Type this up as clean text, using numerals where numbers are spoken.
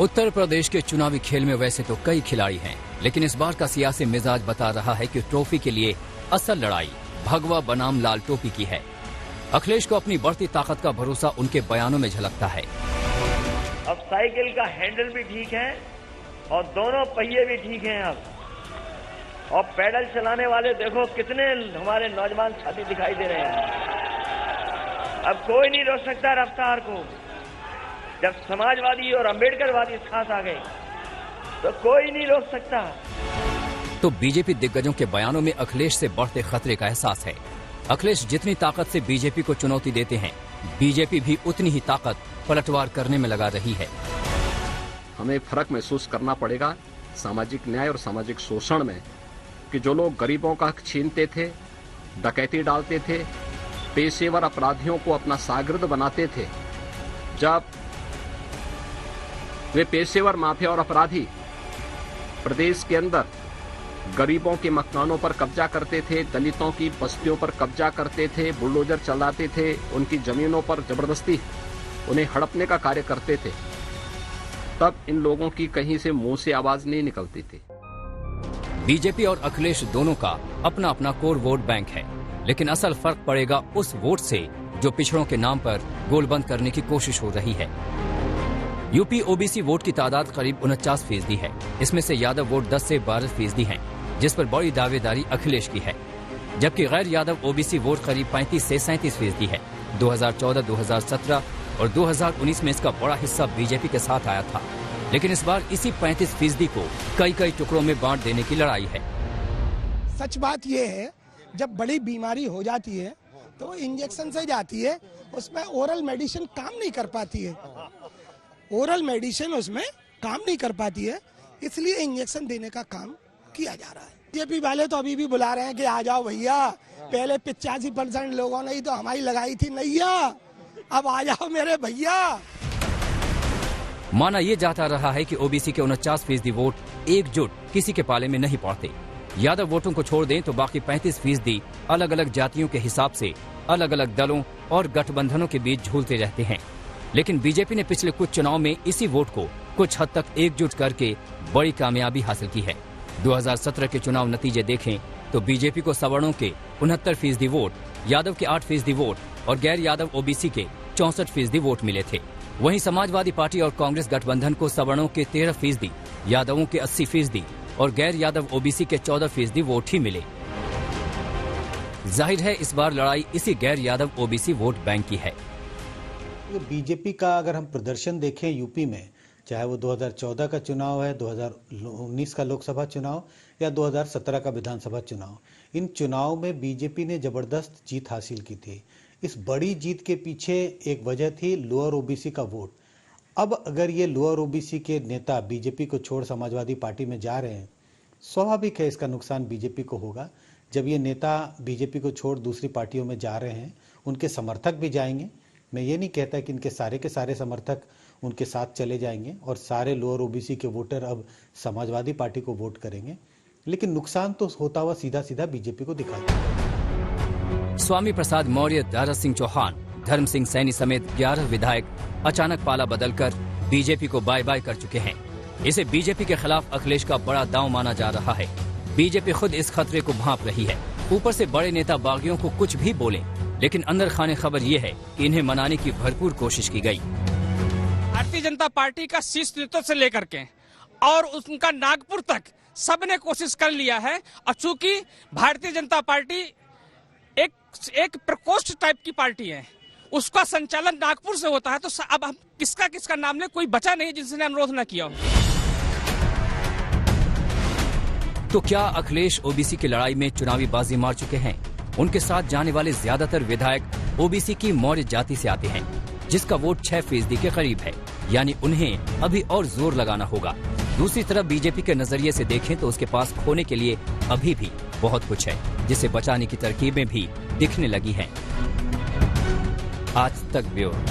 उत्तर प्रदेश के चुनावी खेल में वैसे तो कई खिलाड़ी हैं, लेकिन इस बार का सियासी मिजाज बता रहा है कि ट्रॉफी के लिए असल लड़ाई भगवा बनाम लाल टोपी की है। अखिलेश को अपनी बढ़ती ताकत का भरोसा उनके बयानों में झलकता है। अब साइकिल का हैंडल भी ठीक है और दोनों पहिए भी ठीक हैं अब, और पैडल चलाने वाले देखो कितने हमारे नौजवान साथी दिखाई दे रहे हैं। अब कोई नहीं रोक सकता रफ्तार को। जब समाजवादी और अम्बेडकरवादी साथ आ गए तो कोई नहीं रोक सकता। तो बीजेपी दिग्गजों के बयानों में अखिलेश से बढ़ते खतरे का एहसास है। अखिलेश जितनी ताकत से बीजेपी को चुनौती देते हैं, बीजेपी भी उतनी ही ताकत पलटवार करने में लगा रही है। हमें फर्क महसूस करना पड़ेगा सामाजिक न्याय और सामाजिक शोषण में, कि जो लोग गरीबों का हक छीनते थे, डकैती डालते थे, पेशेवर अपराधियों को अपना शागिर्द बनाते थे, जब वे पेशेवर माफिया और अपराधी प्रदेश के अंदर गरीबों के मकानों पर कब्जा करते थे, दलितों की बस्तियों पर कब्जा करते थे, बुलडोजर चलाते थे, उनकी जमीनों पर जबरदस्ती उन्हें हड़पने का कार्य करते थे, तब इन लोगों की कहीं से मुंह से आवाज नहीं निकलती थी। बीजेपी और अखिलेश दोनों का अपना अपना कोर वोट बैंक है, लेकिन असल फर्क पड़ेगा उस वोट से जो पिछड़ों के नाम पर गोलबंद करने की कोशिश हो रही है। यूपी ओबीसी वोट की तादाद करीब 49% है। इसमें से यादव वोट 10 से 12% हैं, जिस पर बड़ी दावेदारी अखिलेश की है, जबकि गैर यादव ओबीसी वोट करीब 35 से 37% है। 2014, 2017 और 2019 में इसका बड़ा हिस्सा बीजेपी के साथ आया था, लेकिन इस बार इसी 35% को कई टुकड़ों में बांट देने की लड़ाई है। सच बात यह है, जब बड़ी बीमारी हो जाती है तो इंजेक्शन से जाती है, उसमें ओरल मेडिसिन काम नहीं कर पाती है। ओरल मेडिसिन उसमें काम नहीं कर पाती है, इसलिए इंजेक्शन देने का काम किया जा रहा है। बीजेपी वाले तो अभी भी बुला रहे हैं कि आ जाओ भैया, पहले 85% लोगों ने ही तो हमारी लगाई थी नैया, अब आ जाओ मेरे भैया। माना यह जाता रहा है कि ओबीसी के 49% वोट एकजुट किसी के पाले में नहीं पड़ते। यादव वोटों को छोड़ दें तो बाकी 35% अलग अलग जातियों के हिसाब से अलग अलग दलों और गठबंधनों के बीच झूलते रहते हैं। लेकिन बीजेपी ने पिछले कुछ चुनाव में इसी वोट को कुछ हद तक एकजुट करके बड़ी कामयाबी हासिल की है। 2017 के चुनाव नतीजे देखें तो बीजेपी को सवर्णों के 69% वोट, यादव के 8% वोट और गैर यादव ओबीसी के 64% वोट मिले थे। वहीं समाजवादी पार्टी और कांग्रेस गठबंधन को सवर्णों के 13%, यादवों के 80% और गैर यादव ओबीसी के 14% वोट ही मिले। जाहिर है इस बार लड़ाई इसी गैर यादव ओबीसी वोट बैंक की है। बीजेपी का अगर हम प्रदर्शन देखें यूपी में, चाहे वो 2014 का चुनाव है, 2019 का लोकसभा चुनाव या 2017 का विधानसभा चुनाव, इन चुनाव में बीजेपी ने जबरदस्त जीत हासिल की थी। इस बड़ी जीत के पीछे एक वजह थी लोअर ओबीसी का वोट। अब अगर ये लोअर ओबीसी के नेता बीजेपी को छोड़ समाजवादी पार्टी में जा रहे हैं, स्वाभाविक है इसका नुकसान बीजेपी को होगा। जब ये नेता बीजेपी को छोड़ दूसरी पार्टियों में जा रहे हैं, उनके समर्थक भी जाएंगे। मैं ये नहीं कहता कि इनके सारे के सारे समर्थक उनके साथ चले जाएंगे और सारे लोअर ओबीसी के वोटर अब समाजवादी पार्टी को वोट करेंगे, लेकिन नुकसान तो होता हुआ सीधा सीधा बीजेपी को दिखाता है। स्वामी प्रसाद मौर्य, दारा सिंह चौहान, धर्म सिंह सैनी समेत 11 विधायक अचानक पाला बदलकर बीजेपी को बाय बाय कर चुके हैं। इसे बीजेपी के खिलाफ अखिलेश का बड़ा दांव माना जा रहा है। बीजेपी खुद इस खतरे को भांप रही है। ऊपर से बड़े नेता बागियों को कुछ भी बोलें, लेकिन अंदर खाने खबर ये है कि इन्हें मनाने की भरपूर कोशिश की गई। भारतीय जनता पार्टी का शीर्ष नेतृत्व से लेकर के और उनका नागपुर तक सबने कोशिश कर लिया है, और चूंकि भारतीय जनता पार्टी एक प्रकोष्ठ टाइप की पार्टी है, उसका संचालन नागपुर से होता है, तो अब हम किसका नाम ले, कोई बचा नहीं जिसने अनुरोध न किया हो। तो क्या अखिलेश ओबीसी की लड़ाई में चुनावी बाजी मार चुके हैं? उनके साथ जाने वाले ज्यादातर विधायक ओबीसी की मौर्य जाति से आते हैं, जिसका वोट 6% के करीब है, यानी उन्हें अभी और जोर लगाना होगा। दूसरी तरफ बीजेपी के नजरिए से देखें तो उसके पास खोने के लिए अभी भी बहुत कुछ है, जिसे बचाने की तरकीबें भी दिखने लगी हैं। आज तक ब्यूरो।